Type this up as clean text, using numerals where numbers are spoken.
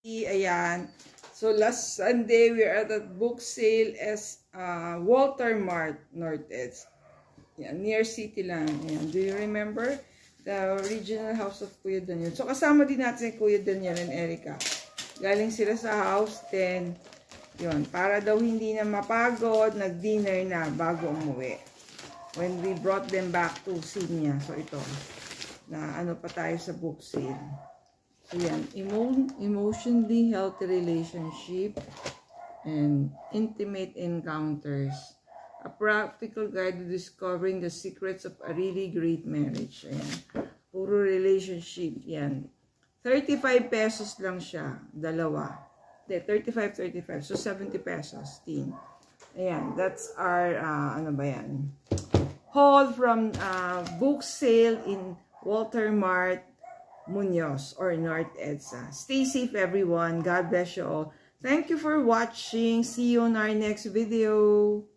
Ayan. So, last Sunday, we are at a book sale as Walter Mart, North-Edge. Yan, near city lang. Ayan. Do you remember? The original house of Kuya Daniel. So, kasama din natin si Kuya Daniel and Erica. Galing sila sa house, then, yun, para daw hindi na mapagod, nag-dinner na bago umuwi. When we brought them back to Sinya. So, ito, na ano pa tayo sa book sale. So, yan, emotionally healthy relationship and intimate encounters. A practical guide to discovering the secrets of a really great marriage. Ayan. Puro relationship. Yan. 35 pesos lang siya. Dalawa. 35. So, 70 pesos. Team. Ayan. That's our, ano ba yan? Haul from book sale in Walter Mart, Muñoz or North EDSA. Stay safe, everyone. God bless you all. Thank you for watching. See you on our next video.